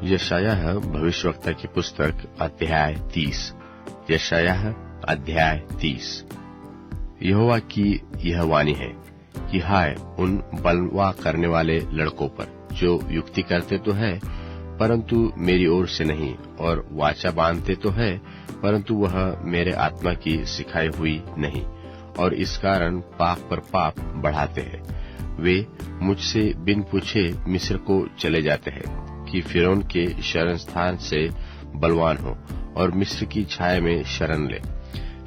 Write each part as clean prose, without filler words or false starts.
यशायाह भविष्यवक्ता की पुस्तक अध्याय 30। यशायाह अध्याय 30। यहोवा की यह वाणी है कि हाय उन बलवा करने वाले लड़कों पर जो युक्ति करते तो है परंतु मेरी ओर से नहीं, और वाचा बांधते तो है परंतु वह मेरे आत्मा की सिखाई हुई नहीं, और इस कारण पाप पर पाप बढ़ाते हैं। वे मुझसे बिन पूछे मिस्र को चले जाते हैं कि फिरौन के शरण स्थान से बलवान हो और मिस्र की छाया में शरण ले।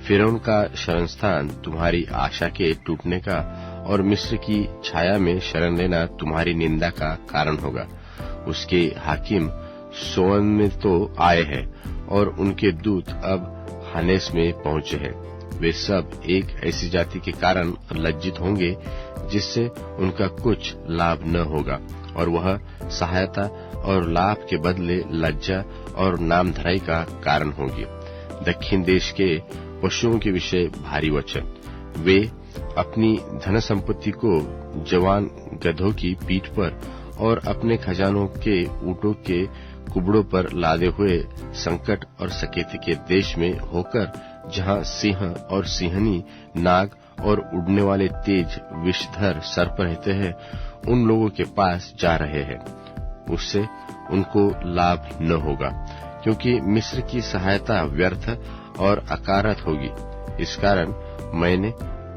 फिरौन का शरण स्थान तुम्हारी आशा के टूटने का और मिस्र की छाया में शरण लेना तुम्हारी निंदा का कारण होगा। उसके हाकिम सोअन में तो आए हैं और उनके दूत अब हानेस में पहुंचे हैं। वे सब एक ऐसी जाति के कारण लज्जित होंगे जिससे उनका कुछ लाभ न होगा, और वह सहायता और लाभ के बदले लज्जा और नामधराई का कारण होगी। दक्षिण देश के पशुओं के विषय भारी वचन। वे अपनी धन संपत्ति को जवान गधों की पीठ पर और अपने खजानों के ऊँटों के कुबड़ों पर लादे हुए संकट और सकेती के देश में होकर, जहाँ सिंह और सिंहनी, नाग और उड़ने वाले तेज विषधर सर्प रहते हैं, उन लोगों के पास जा रहे हैं। उससे उनको लाभ न होगा, क्योंकि मिस्र की सहायता व्यर्थ और अकारत होगी। इस कारण मैंने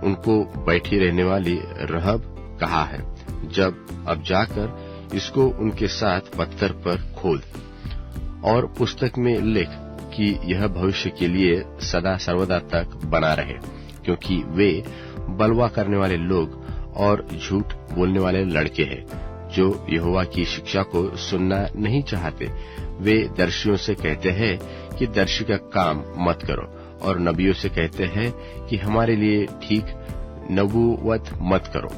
उनको बैठी रहने वाली रहब कहा है। जब अब जाकर इसको उनके साथ पत्थर पर खोद और पुस्तक में लिख कि यह भविष्य के लिए सदा सर्वदा तक बना रहे, क्योंकि वे बलवा करने वाले लोग और झूठ बोलने वाले लड़के हैं जो यहोवा की शिक्षा को सुनना नहीं चाहते। वे दर्शियों से कहते हैं कि दर्शी का काम मत करो, और नबियों से कहते हैं कि हमारे लिए ठीक नबूवत मत करो।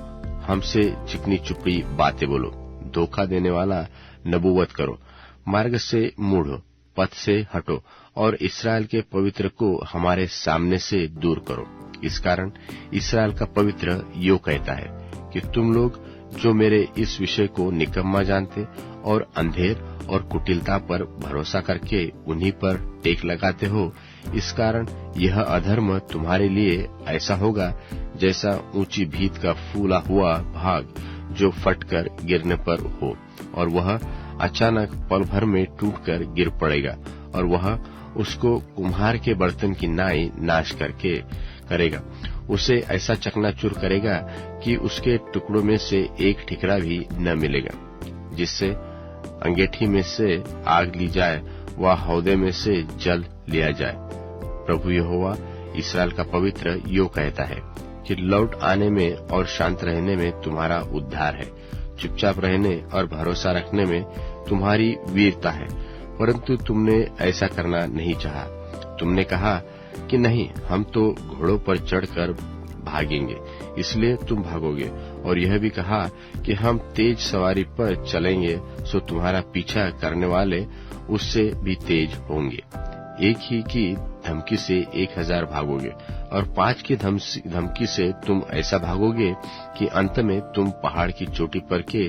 हमसे चिकनी चुपड़ी बातें बोलो, धोखा देने वाला नबूवत करो, मार्ग से मुड़ो, पथ से हटो, और इस्राएल के पवित्र को हमारे सामने से दूर करो। इस कारण इस्राएल का पवित्र यो कहता है कि तुम लोग जो मेरे इस विषय को निकम्मा जानते और अंधेर और कुटिलता पर भरोसा करके उन्हीं पर टेक लगाते हो, इस कारण यह अधर्म तुम्हारे लिए ऐसा होगा जैसा ऊंची भीत का फूला हुआ भाग जो फटकर गिरने पर हो, और वह अचानक पल भर में टूटकर गिर पड़ेगा, और वह उसको कुम्हार के बर्तन की नाई नाश करके करेगा। उसे ऐसा चकनाचूर करेगा कि उसके टुकड़ों में से एक ठिकरा भी न मिलेगा। जिससे अंगीठी में से आग ली जाए व हौदे में से जल लिया जाए। प्रभु यहोवा इस्राएल का पवित्र यो कहता है कि लौट आने में और शांत रहने में तुम्हारा उद्धार है, चुपचाप रहने और भरोसा रखने में तुम्हारी वीरता है, परंतु तुमने ऐसा करना नहीं चाहा। तुमने कहा कि नहीं, हम तो घोड़ों पर चढ़कर भागेंगे, इसलिए तुम भागोगे, और यह भी कहा कि हम तेज सवारी पर चलेंगे, सो तुम्हारा पीछा करने वाले उससे भी तेज होंगे। एक ही की धमकी से 1000 भागोगे, और 5 की धमकी से तुम ऐसा भागोगे कि अंत में तुम पहाड़ की चोटी पर के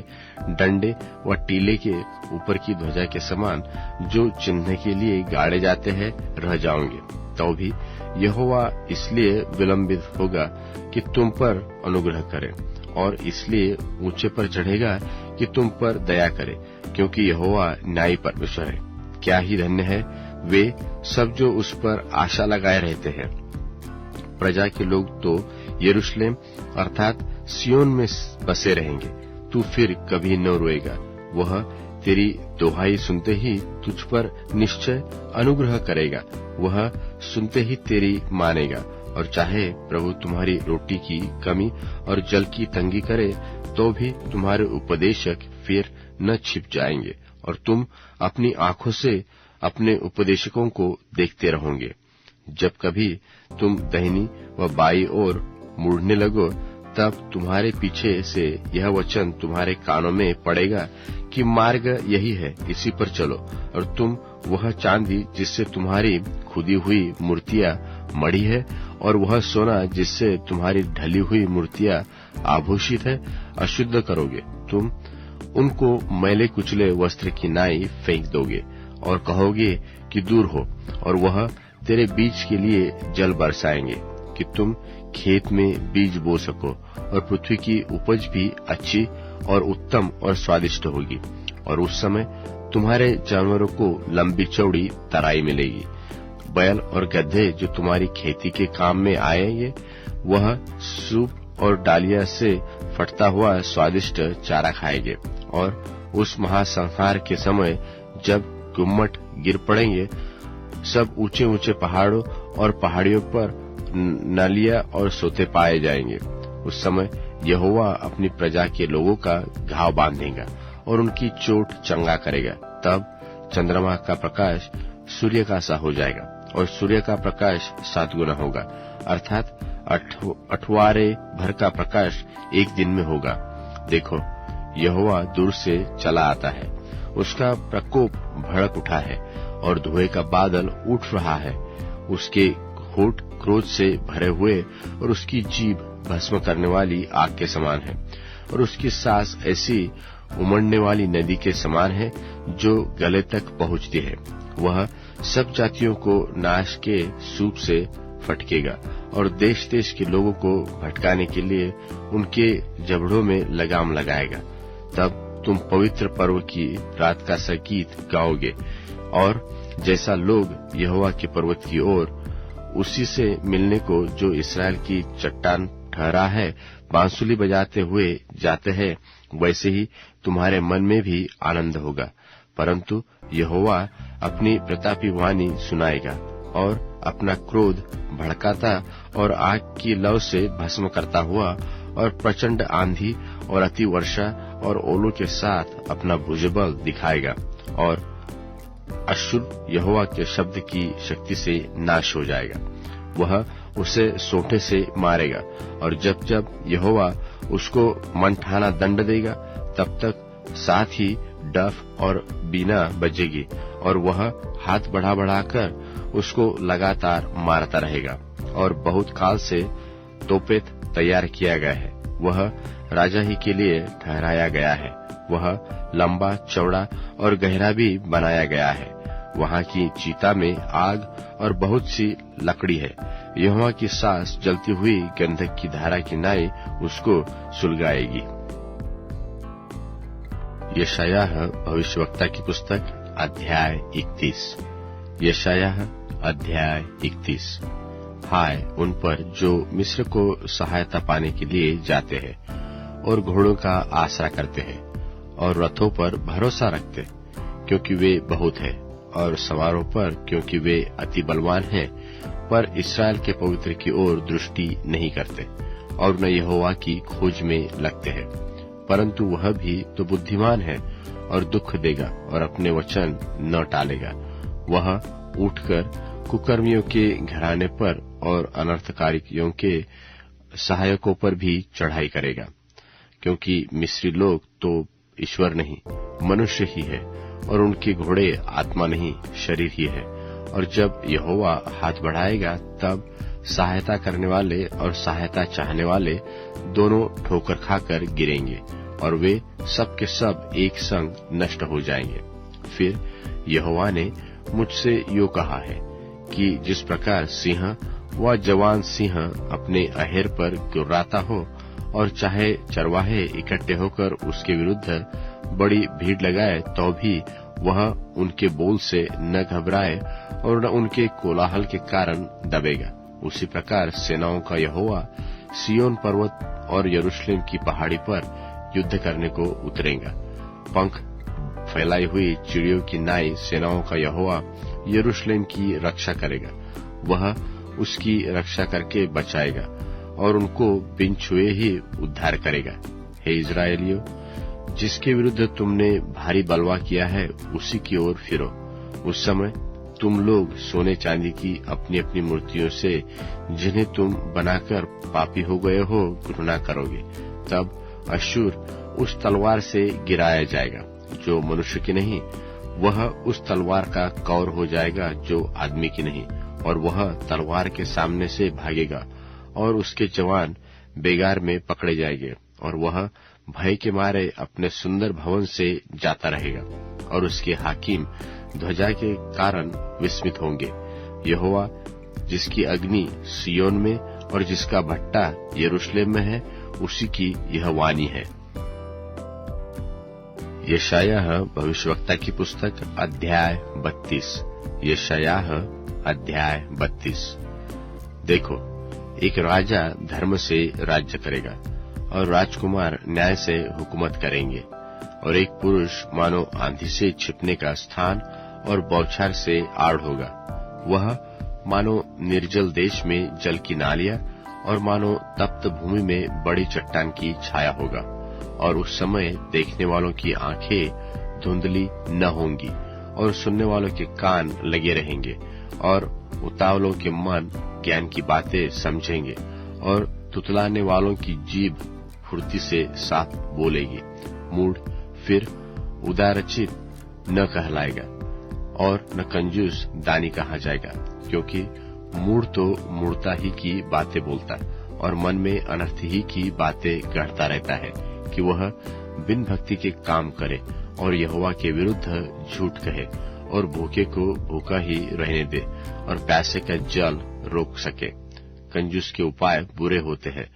डंडे व टीले के ऊपर की ध्वजा के समान जो चिन्ह के लिए गाड़े जाते हैं रह जाओगे। तो भी यहोवा इसलिए विलंबित होगा कि तुम पर अनुग्रह करे, और इसलिए ऊंचे पर चढ़ेगा कि तुम पर दया करे, क्योंकि यहोवा न्यायी परमेश्वर है। क्या ही धन्य है वे सब जो उस पर आशा लगाए रहते हैं। प्रजा के लोग तो यरूशलेम अर्थात सियोन में बसे रहेंगे। तू फिर कभी न रोएगा। वह तेरी दोहाई सुनते ही तुझ पर निश्चय अनुग्रह करेगा। वह सुनते ही तेरी मानेगा, और चाहे प्रभु तुम्हारी रोटी की कमी और जल की तंगी करे, तो भी तुम्हारे उपदेशक फिर न छिप जाएंगे, और तुम अपनी आंखों से अपने उपदेशकों को देखते रहोगे। जब कभी तुम दाहिनी व बाईं ओर मुड़ने लगो, तब तुम्हारे पीछे से यह वचन तुम्हारे कानों में पड़ेगा कि मार्ग यही है, इसी पर चलो, और तुम वह चांदी जिससे तुम्हारी खुदी हुई मूर्तियां मढ़ी है, और वह सोना जिससे तुम्हारी ढली हुई मूर्तियां आभूषित है, अशुद्ध करोगे। तुम उनको मैले कुचले वस्त्र की नाई फेंक दोगे और कहोगे कि दूर हो, और वह तेरे बीज के लिए जल बरसाएंगे कि तुम खेत में बीज बो सको, और पृथ्वी की उपज भी अच्छी और उत्तम और स्वादिष्ट होगी। और उस समय तुम्हारे जानवरों को लंबी चौड़ी तराई मिलेगी। बैल और गधे जो तुम्हारी खेती के काम में आएंगे, वह सूप और डालिया से फटता हुआ स्वादिष्ट चारा खाएंगे। और उस महासंहार के समय जब गुम्मट गिर पड़ेंगे, सब ऊंचे ऊंचे पहाड़ों और पहाड़ियों पर नालियां और सोते पाए जाएंगे। उस समय यहोवा अपनी प्रजा के लोगों का घाव बांधेगा और उनकी चोट चंगा करेगा। तब चंद्रमा का प्रकाश सूर्य का सा हो जाएगा और सूर्य का प्रकाश 7 गुना होगा, अर्थात 8वारे भर का प्रकाश एक दिन में होगा। देखो, यहोवा दूर से चला आता है, उसका प्रकोप भड़क उठा है और धुएं का बादल उठ रहा है। उसके होठ क्रोध से भरे हुए और उसकी जीभ भस्म करने वाली आग के समान है, और उसकी सांस ऐसी उमड़ने वाली नदी के समान है जो गले तक पहुंचती है। वह सब जातियों को नाश के सूप से फटकेगा और देश देश के लोगों को भटकाने के लिए उनके जबड़ों में लगाम लगाएगा। तब तुम पवित्र पर्व की रात का संगीत गाओगे, और जैसा लोग यहोवा के पर्वत की ओर उसी से मिलने को जो इसराइल की चट्टान ठहरा है बांसुरी बजाते हुए जाते हैं, वैसे ही तुम्हारे मन में भी आनंद होगा। परंतु यहोवा अपनी प्रतापी वाणी सुनाएगा और अपना क्रोध भड़काता और आग की लौ से भस्म करता हुआ और प्रचंड आंधी और अति वर्षा और ओलों के साथ अपना भुजबल दिखाएगा, और अश्शूर यहोवा के शब्द की शक्ति से नाश हो जाएगा। वह उसे सोंठे से मारेगा, और जब जब यहोवा उसको मनठाना दंड देगा, तब तक साथ ही डफ और बीना बजेगी, और वह हाथ बढ़ा बढ़ाकर उसको लगातार मारता रहेगा। और बहुत काल से तोपेत तैयार किया गया है, वह राजा ही के लिए ठहराया गया है। वह लंबा चौड़ा और गहरा भी बनाया गया है। वहां की चीता में आग और बहुत सी लकड़ी है। यहोवा की सांस जलती हुई गंधक की धारा की नाई उसको सुलगाएगी। यशायाह भविष्यवक्ता की पुस्तक अध्याय 31। यशायाह अध्याय 31। हाय उन पर जो मिस्र को सहायता पाने के लिए जाते हैं और घोड़ों का आसरा करते हैं और रथों पर भरोसा रखते, क्योंकि वे बहुत है, और सवारों पर, क्योंकि वे अति बलवान हैं, पर इस्राएल के पवित्र की ओर दृष्टि नहीं करते और न यहोवा की खोज में लगते हैं। परंतु वह भी तो बुद्धिमान है और दुख देगा और अपने वचन न टालेगा। वह उठकर कुकर्मियों के घराने पर और अनर्थकारियों के सहायकों पर भी चढ़ाई करेगा, क्योंकि मिस्री लोग तो ईश्वर नहीं मनुष्य ही है, और उनके घोड़े आत्मा नहीं शरीर ही है। और जब यहोवा हाथ बढ़ाएगा, तब सहायता करने वाले और सहायता चाहने वाले दोनों ठोकर खाकर गिरेंगे, और वे सब के सब एक संग नष्ट हो जाएंगे। फिर यहोवा ने मुझसे यो कहा है कि जिस प्रकार सिंह व जवान सिंह अपने अहेर पर गुर्राता हो, और चाहे चरवाहे इकट्ठे होकर उसके विरुद्ध बड़ी भीड़ लगाए, तो भी वह उनके बोल से न घबराए और न उनके कोलाहल के कारण दबेगा, उसी प्रकार सेनाओं का यहोवा सिय्योन पर्वत और यरूशलेम की पहाड़ी पर युद्ध करने को उतरेगा। पंख फैलाई हुई चिड़ियों की नाई सेनाओं का यहोवा यरूशलेम की रक्षा करेगा। वह उसकी रक्षा करके बचाएगा और उनको बिन छुए ही उद्धार करेगा। हे इस्राएलियों, जिसके विरुद्ध तुमने भारी बलवा किया है, उसी की ओर फिरो। उस समय तुम लोग सोने चांदी की अपनी अपनी मूर्तियों से, जिन्हें तुम बनाकर पापी हो गए हो, घृणा करोगे। तब अश्शूर उस तलवार से गिराया जाएगा जो मनुष्य की नहीं, वह उस तलवार का कौर हो जाएगा जो आदमी की नहीं, और वह तलवार के सामने से भागेगा और उसके जवान बेगार में पकड़े जाएंगे और वह भय के मारे अपने सुंदर भवन से जाता रहेगा, और उसके हाकिम ध्वजा के कारण विस्मित होंगे। यहोवा जिसकी अग्नि सियोन में और जिसका भट्टा यरूशलेम में है, उसी की यह वाणी है। यशायाह भविष्यवक्ता की पुस्तक अध्याय 32। यशायाह अध्याय 32। देखो, एक राजा धर्म से राज्य करेगा और राजकुमार न्याय से हुकूमत करेंगे, और एक पुरुष मानो आंधी से छिपने का स्थान और बौछार से आड़ होगा। वह मानो निर्जल देश में जल की नालियां और मानो तप्त भूमि में बड़ी चट्टान की छाया होगा। और उस समय देखने वालों की आंखें धुंधली न होंगी और सुनने वालों के कान लगे रहेंगे, और उतावलों के मन ज्ञान की बातें समझेंगे, और तुतलाने वालों की जीभ फुर्ती से साफ बोलेगी। मूढ़ फिर उदारचित न कहलाएगा और न कंजूस दानी कहा जाएगा, क्योंकि मूढ़ तो मूढ़ता ही की बातें बोलता और मन में अनर्थ ही की बातें गढ़ता रहता है, कि वह बिन भक्ति के काम करे और यहोवा के विरुद्ध झूठ कहे, और भूखे को भूखा ही रहने दे और प्यासे का जल रोक सके। कंजूस के उपाय बुरे होते हैं।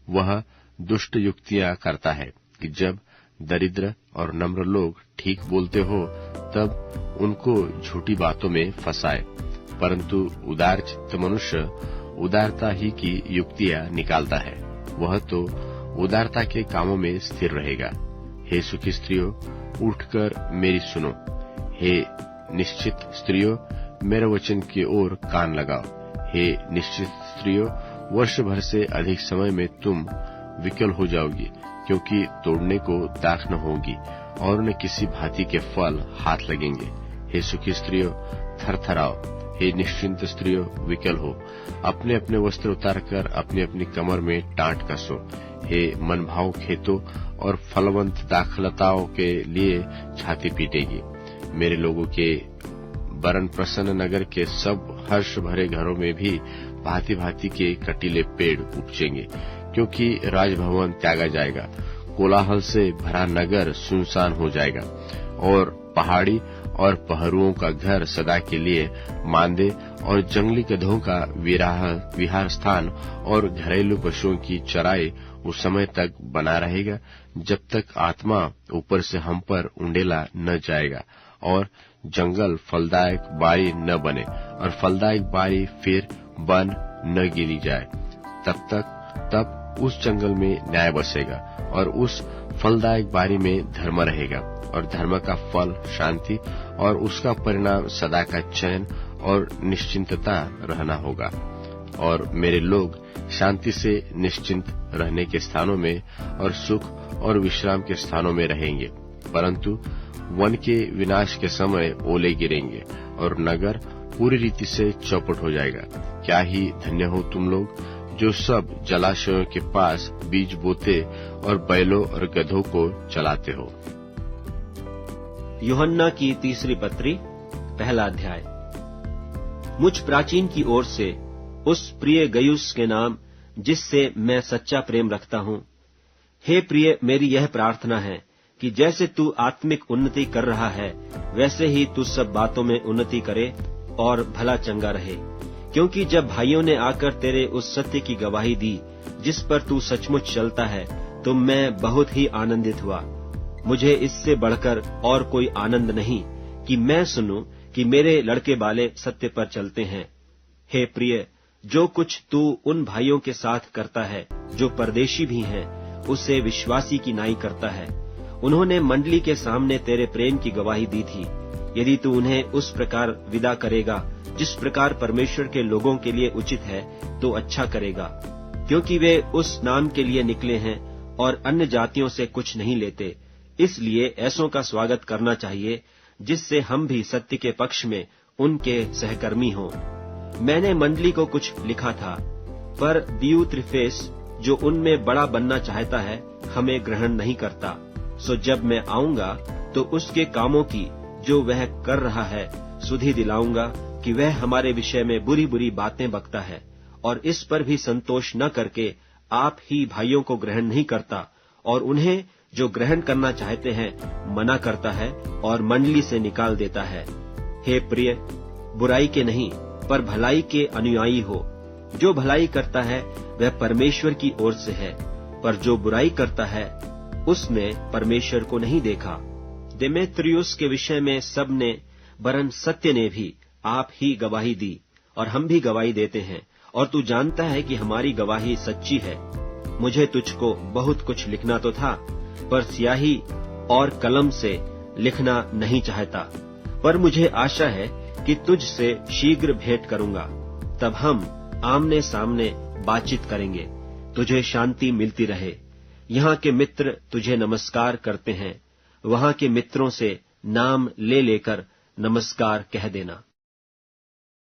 वह दुष्ट युक्तियां करता है कि जब दरिद्र और नम्र लोग ठीक बोलते हो, तब उनको झूठी बातों में फंसाए। परंतु उदार चित्त मनुष्य उदारता ही की युक्तियां निकालता है। वह तो उदारता के कामों में स्थिर रहेगा। हे सुखी स्त्रियों, उठकर मेरी सुनो। हे निश्चित स्त्रियों, मेरे वचन की ओर कान लगाओ। हे निश्चित स्त्रियों, वर्ष भर से अधिक समय में तुम विकल हो जाओगी, क्योंकि तोड़ने को दाख न होगी और न किसी भांति के फल हाथ लगेंगे। हे सुखी स्त्रियों, थरथराओ। हे निश्चिंत स्त्रियों, विकल हो। अपने अपने वस्त्र उतारकर अपनी अपनी कमर में टाट कसो। हे मनभाव खेतों और फलवंत दाखलताओं के लिए छाती पीटेगी। मेरे लोगों के बरन प्रसन्न नगर के सब हर्ष भरे घरों में भी भांति भांति के कटीले पेड़ उपजेंगे, क्योंकि राजभवन त्यागा जाएगा। कोलाहल से भरा नगर सुनसान हो जाएगा, और पहाड़ी और पहरुओं का घर सदा के लिए मांदे और जंगली गधों का विहार स्थान और घरेलू पशुओं की चराई उस समय तक बना रहेगा, जब तक आत्मा ऊपर से हम पर उंडेला न जाएगा और जंगल फलदायक बारी न बने और फलदायक बारी फिर बन न गिरी जाए। तब उस जंगल में न्याय बसेगा और उस फलदायक बारी में धर्म रहेगा, और धर्म का फल शांति और उसका परिणाम सदा का चैन और निश्चिंतता रहना होगा। और मेरे लोग शांति से निश्चिंत रहने के स्थानों में और सुख और विश्राम के स्थानों में रहेंगे। परंतु वन के विनाश के समय ओले गिरेंगे और नगर पूरी रीति से चौपट हो जाएगा। क्या ही धन्य हो तुम लोग जो सब जलाशयों के पास बीज बोते और बैलों और गधों को चलाते हो। यूहन्ना की तीसरी पत्री, पहला अध्याय। मुझ प्राचीन की ओर से उस प्रिय गयुस के नाम जिससे मैं सच्चा प्रेम रखता हूँ। हे प्रिय, मेरी यह प्रार्थना है कि जैसे तू आत्मिक उन्नति कर रहा है, वैसे ही तू सब बातों में उन्नति करे और भला चंगा रहे। क्योंकि जब भाइयों ने आकर तेरे उस सत्य की गवाही दी जिस पर तू सचमुच चलता है, तो मैं बहुत ही आनंदित हुआ। मुझे इससे बढ़कर और कोई आनंद नहीं कि मैं सुनूं कि मेरे लड़के बाले सत्य पर चलते हैं। हे प्रिय, जो कुछ तू उन भाइयों के साथ करता है जो परदेशी भी हैं, उसे विश्वासी की नाई करता है। उन्होंने मंडली के सामने तेरे प्रेम की गवाही दी थी। यदि तू उन्हें उस प्रकार विदा करेगा जिस प्रकार परमेश्वर के लोगों के लिए उचित है, तो अच्छा करेगा, क्योंकि वे उस नाम के लिए निकले हैं और अन्य जातियों से कुछ नहीं लेते। इसलिए ऐसों का स्वागत करना चाहिए, जिससे हम भी सत्य के पक्ष में उनके सहकर्मी हों। मैंने मंडली को कुछ लिखा था, पर दियुत्रिफेस जो उनमें बड़ा बनना चाहता है, हमें ग्रहण नहीं करता। सो जब मैं आऊंगा तो उसके कामों की जो वह कर रहा है सुधि दिलाऊंगा कि वह हमारे विषय में बुरी बुरी बातें बकता है, और इस पर भी संतोष न करके आप ही भाइयों को ग्रहण नहीं करता और उन्हें जो ग्रहण करना चाहते हैं मना करता है और मंडली से निकाल देता है। हे प्रिय, बुराई के नहीं पर भलाई के अनुयायी हो। जो भलाई करता है वह परमेश्वर की ओर से है, पर जो बुराई करता है उसने परमेश्वर को नहीं देखा। देमेत्रियुस के विषय में सब ने, वरन सत्य ने भी आप ही गवाही दी, और हम भी गवाही देते हैं, और तू जानता है कि हमारी गवाही सच्ची है। मुझे तुझको बहुत कुछ लिखना तो था, पर स्याही और कलम से लिखना नहीं चाहता, पर मुझे आशा है कि तुझ से शीघ्र भेंट करूंगा, तब हम आमने सामने बातचीत करेंगे। तुझे शांति मिलती रहे। यहाँ के मित्र तुझे नमस्कार करते हैं। वहाँ के मित्रों से नाम ले लेकर नमस्कार कह देना।